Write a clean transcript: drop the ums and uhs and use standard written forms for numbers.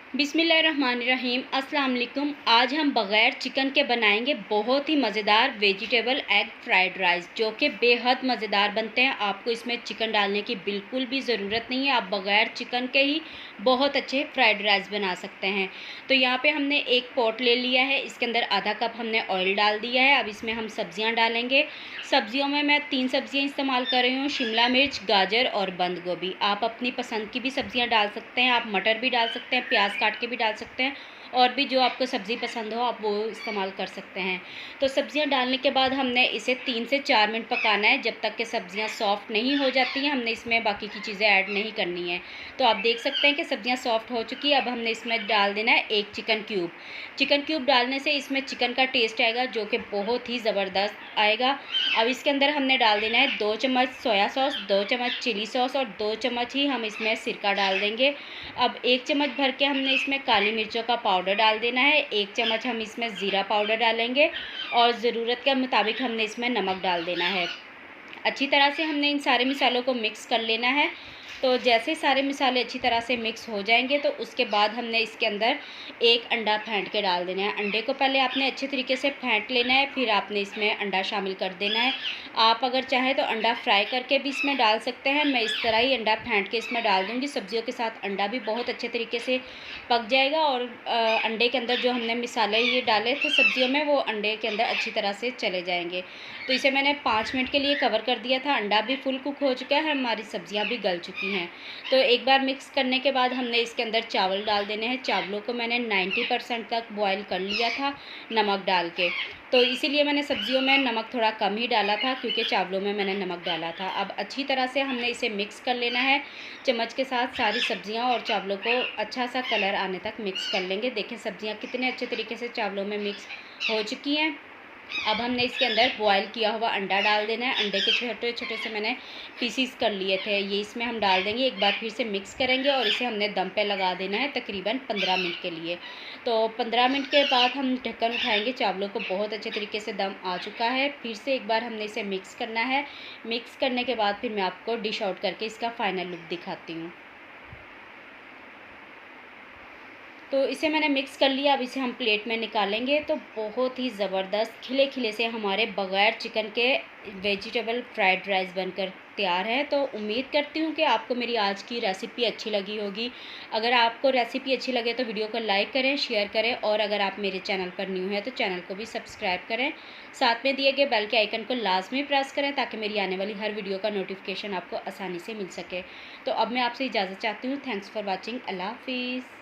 बिस्मिल्लाहिर्रहमानिर्रहीम। अस्सलाम वालेकुम। आज हम बग़ैर चिकन के बनाएंगे बहुत ही मज़ेदार वेजिटेबल एग फ्राइड राइस, जो कि बेहद मज़ेदार बनते हैं। आपको इसमें चिकन डालने की बिल्कुल भी ज़रूरत नहीं है। आप बग़ैर चिकन के ही बहुत अच्छे फ्राइड राइस बना सकते हैं। तो यहाँ पे हमने एक पॉट ले लिया है, इसके अंदर आधा कप हमने ऑयल डाल दिया है। अब इसमें हम सब्ज़ियाँ डालेंगे। सब्ज़ियों में मैं 3 सब्ज़ियाँ इस्तेमाल कर रही हूँ, शिमला मिर्च, गाजर और बंद गोभी। आप अपनी पसंद की भी सब्ज़ियाँ डाल सकते हैं। आप मटर भी डाल सकते हैं, प्याज काट के भी डाल सकते हैं, और भी जो आपको सब्ज़ी पसंद हो आप वो इस्तेमाल कर सकते हैं। तो सब्ज़ियाँ डालने के बाद हमने इसे 3 से 4 मिनट पकाना है, जब तक कि सब्ज़ियाँ सॉफ़्ट नहीं हो जाती हैं। हमने इसमें बाकी की चीज़ें ऐड नहीं करनी है। तो आप देख सकते हैं कि सब्ज़ियाँ सॉफ़्ट हो चुकी है। अब हमने इसमें डाल देना है 1 चिकन क्यूब। चिकन क्यूब डालने से इसमें चिकन का टेस्ट आएगा, जो कि बहुत ही ज़बरदस्त आएगा। अब इसके अंदर हमने डाल देना है 2 चम्मच सोया सॉस, 2 चम्मच चिली सॉस और 2 चम्मच ही हम इसमें सिरका डाल देंगे। अब 1 चम्मच भर के हमने इसमें काली मिर्चों का पाउडर डाल देना है। 1 चम्मच हम इसमें ज़ीरा पाउडर डालेंगे और ज़रूरत के मुताबिक हमने इसमें नमक डाल देना है। अच्छी तरह से हमने इन सारे मसालों को मिक्स कर लेना है। तो जैसे सारे मसाले अच्छी तरह से मिक्स हो जाएंगे, तो उसके बाद हमने इसके अंदर 1 अंडा फेंट के डाल देना है। अंडे को पहले आपने अच्छे तरीके से फेंट लेना है, फिर आपने इसमें अंडा शामिल कर देना है। आप अगर चाहें तो अंडा फ्राई करके भी इसमें डाल सकते हैं। मैं इस तरह ही अंडा फेंट के इसमें डाल दूँगी। सब्जियों के साथ अंडा भी बहुत अच्छे तरीके से पक जाएगा, और अंडे के अंदर जो हमने मसाले ये डाले थे सब्जियों में, वो अंडे के अंदर अच्छी तरह से चले जाएंगे। तो इसे मैंने 5 मिनट के लिए कवर कर दिया था। अंडा भी फुल कुक हो चुका है, हमारी सब्जियां भी गल चुकी हैं। तो एक बार मिक्स करने के बाद हमने इसके अंदर चावल डाल देने हैं। चावलों को मैंने 90% तक बॉयल कर लिया था नमक डाल के। तो इसीलिए मैंने सब्जियों में नमक थोड़ा कम ही डाला था, क्योंकि चावलों में मैंने नमक डाला था। अब अच्छी तरह से हमने इसे मिक्स कर लेना है। चम्मच के साथ सारी सब्जियां और चावलों को अच्छा सा कलर आने तक मिक्स कर लेंगे। देखें सब्जियां कितने अच्छे तरीके से चावलों में मिक्स हो चुकी हैं। अब हमने इसके अंदर बॉयल किया हुआ अंडा डाल देना है। अंडे के छोटे छोटे से मैंने पीसीस कर लिए थे, ये इसमें हम डाल देंगे। एक बार फिर से मिक्स करेंगे और इसे हमने दम पे लगा देना है तकरीबन 15 मिनट के लिए। तो 15 मिनट के बाद हम ढक्कन उठाएंगे। चावलों को बहुत अच्छे तरीके से दम आ चुका है। फिर से एक बार हमने इसे मिक्स करना है। मिक्स करने के बाद फिर मैं आपको डिश आउट करके इसका फाइनल लुक दिखाती हूँ। तो इसे मैंने मिक्स कर लिया। अब इसे हम प्लेट में निकालेंगे। तो बहुत ही ज़बरदस्त खिले खिले से हमारे बग़ैर चिकन के वेजिटेबल फ्राइड राइस बनकर तैयार है। तो उम्मीद करती हूँ कि आपको मेरी आज की रेसिपी अच्छी लगी होगी। अगर आपको रेसिपी अच्छी लगे तो वीडियो को लाइक करें, शेयर करें, और अगर आप मेरे चैनल पर न्यू हैं तो चैनल को भी सब्सक्राइब करें। साथ में दिए गए बेल के आइकन को लाजमी प्रेस करें, ताकि मेरी आने वाली हर वीडियो का नोटिफिकेशन आपको आसानी से मिल सके। तो अब मैं आपसे इजाज़त चाहती हूँ। Thanks for watching. अल्लाह हाफिज़।